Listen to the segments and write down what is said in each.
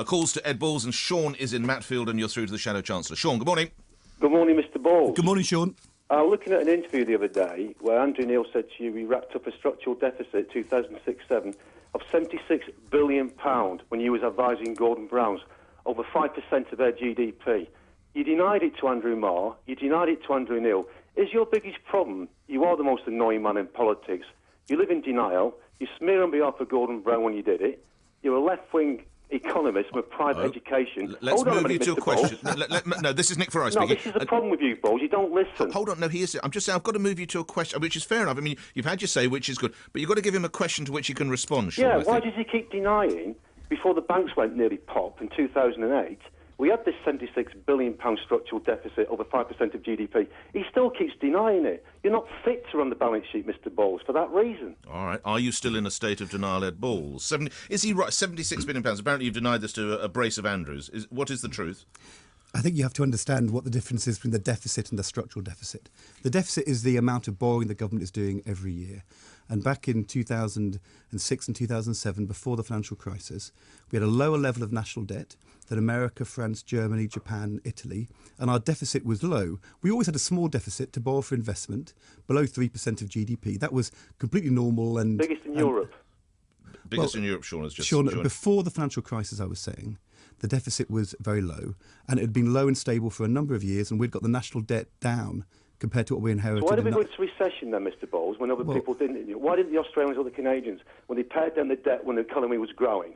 Calls to Ed Balls, and Sean is in Matfield, and you're through to the Shadow Chancellor. Sean, good morning. Good morning, Mr. Balls. Good morning, Sean. I was looking at an interview the other day where Andrew Neil said to you we wrapped up a structural deficit 2006-7 of £76 billion when you was advising Gordon Brown's, over 5% of their GDP. You denied it to Andrew Marr, you denied it to Andrew Neil. Is your biggest problem, you are the most annoying man in politics, you live in denial, you smear on behalf of Gordon Brown when you did it, you're a left-wing economist with private education. Let's move minute, you to Mr. a question. No, this is Nick Ferrari speaking. No, this is the problem with you, Balls. You don't listen. Hold on. No, he is. I'm just saying I've got to move you to a question, which is fair enough. I mean, you've had your say, which is good, but you've got to give him a question to which he can respond, Sean. Yeah, why does he keep denying, before the banks went nearly pop in 2008, we had this £76 billion structural deficit, over 5% of GDP. He still keeps denying it. You're not fit to run the balance sheet, Mr. Balls, for that reason. All right. Are you still in a state of denial, Ed Balls? Is he right? £76 billion. Apparently you've denied this to a brace of Andrews. What is the truth? I think you have to understand what the difference is between the deficit and the structural deficit. The deficit is the amount of borrowing the government is doing every year. And back in 2006 and 2007, before the financial crisis, we had a lower level of national debt than America, France, Germany, Japan, Italy, and our deficit was low. We always had a small deficit to borrow for investment, below 3% of GDP. That was completely normal. And biggest in Europe. Biggest in Europe, Sean, has just Sean, joined. Before the financial crisis, I was saying, the deficit was very low, and it had been low and stable for a number of years, and we'd got the national debt down compared to what we inherited. So why did we go into recession then, Mr. Bowles, when other people didn't? Why didn't the Australians or the Canadians, when they pared down the debt when the economy was growing?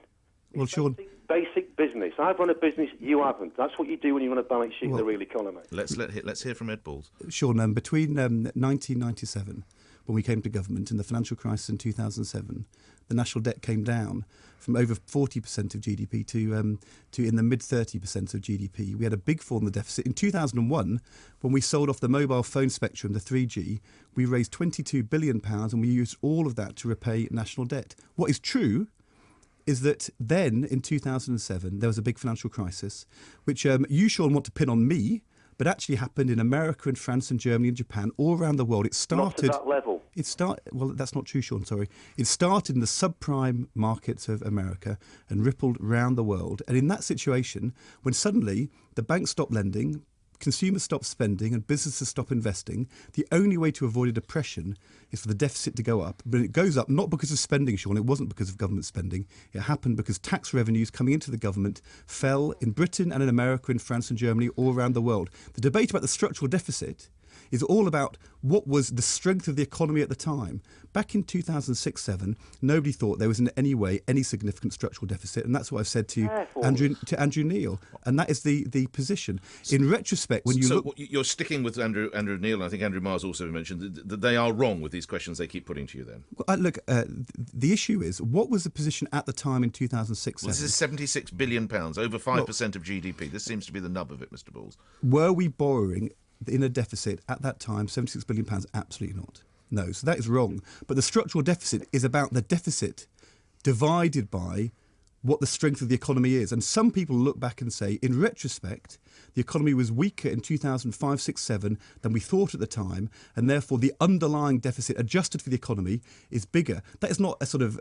Well, Sean, basic business. I've run a business, you haven't. That's what you do when you run a balance sheet in the real economy. Let's hear from Ed Balls. Sean, between 1997, when we came to government, and the financial crisis in 2007, the national debt came down from over 40% of GDP to in the mid-30% of GDP. We had a big fall in the deficit. In 2001, when we sold off the mobile phone spectrum, the 3G, we raised £22 billion, and we used all of that to repay national debt. What is true is that then, in 2007, there was a big financial crisis, which you, Sean, want to pin on me, but actually happened in America and France and Germany and Japan, all around the world. It started... Not to that level. Well, that's not true, Sean, sorry. It started in the subprime markets of America and rippled round the world. And in that situation, when suddenly the banks stopped lending, consumers stop spending and businesses stop investing, the only way to avoid a depression is for the deficit to go up. But it goes up not because of spending, Sean. It wasn't because of government spending. It happened because tax revenues coming into the government fell in Britain and in America, in France and Germany, all around the world. The debate about the structural deficit is all about what was the strength of the economy at the time. Back in 2006-7, nobody thought there was in any way any significant structural deficit, and that's what I've said to Andrew Neil, and that is the position. In retrospect, when you look... you're sticking with Andrew Neil, and I think Andrew Marr's also mentioned that they are wrong with these questions they keep putting to you then. Well, look, the issue is, what was the position at the time in 2006-7? Well, this is £76 billion, over 5% of GDP. This seems to be the nub of it, Mr. Balls. Were we borrowing in a deficit at that time, £76 billion? Absolutely not. No, so that is wrong. But the structural deficit is about the deficit divided by what the strength of the economy is. And some people look back and say, in retrospect, the economy was weaker in 2005, 6, 7 than we thought at the time, and therefore the underlying deficit adjusted for the economy is bigger. That is not a sort of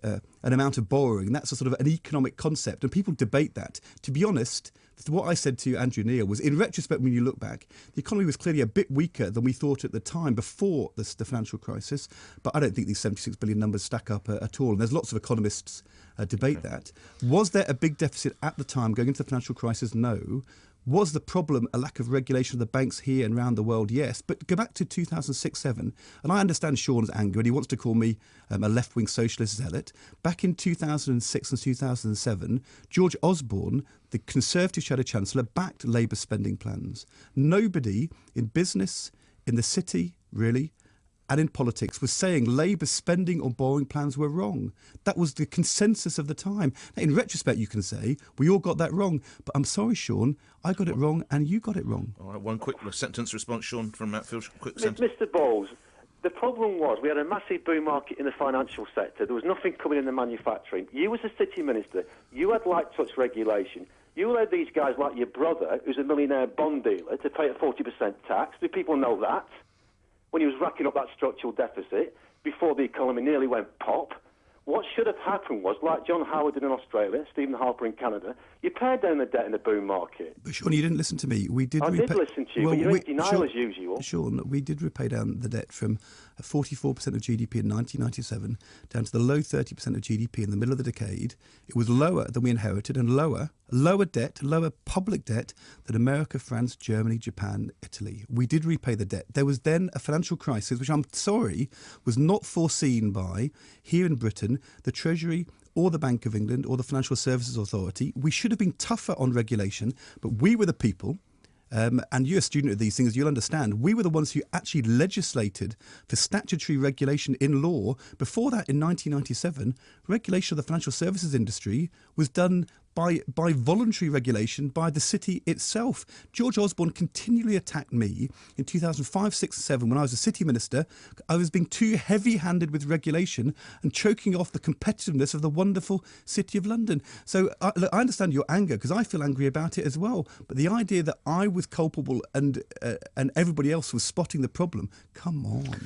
an amount of borrowing. That's a sort of an economic concept, and people debate that. To be honest, what I said to Andrew Neil was, in retrospect, when you look back, the economy was clearly a bit weaker than we thought at the time before the financial crisis, but I don't think these 76 billion numbers stack up at all, and there's lots of economists debate that. Was there a big deficit at the time going into the financial crisis? No. Was the problem a lack of regulation of the banks here and around the world? Yes. But go back to 2006-7, and I understand Sean's anger, and he wants to call me a left-wing socialist zealot. Back in 2006 and 2007, George Osborne, the Conservative Shadow Chancellor, backed Labour spending plans. Nobody in business, in the city, really, and in politics was saying Labour's spending or borrowing plans were wrong. That was the consensus of the time. Now, in retrospect, you can say, we all got that wrong. But I'm sorry, Sean, I got it wrong and you got it wrong. All right, one quick sentence response, Sean, from Matfield. Quick sentence. Mr. Bowles, the problem was we had a massive boom market in the financial sector. There was nothing coming in the manufacturing. You, as a city minister, you had light touch regulation. You allowed these guys like your brother, who's a millionaire bond dealer, to pay a 40% tax. Do people know that? When he was racking up that structural deficit before the economy nearly went pop. What should have happened was, like John Howard did in Australia, Stephen Harper in Canada, you paid down the debt in the boom market. But Sean, you didn't listen to me. We did. I did listen to you, but you're in denial as usual. Sean, we did repay down the debt from 44% of GDP in 1997 down to the low 30% of GDP in the middle of the decade. It was lower than we inherited and lower debt, lower public debt than America, France, Germany, Japan, Italy. We did repay the debt. There was then a financial crisis, which I'm sorry was not foreseen by, here in Britain, the Treasury or the Bank of England or the Financial Services Authority. We should have been tougher on regulation, but we were the people. And you're a student of these things, you'll understand. We were the ones who actually legislated for statutory regulation in law. Before that, in 1997, regulation of the financial services industry was done by voluntary regulation by the city itself. George Osborne continually attacked me in 2005, 6, 7 when I was a city minister. I was being too heavy-handed with regulation and choking off the competitiveness of the wonderful City of London. So look, I understand your anger because I feel angry about it as well. But the idea that I was culpable and everybody else was spotting the problem, come on.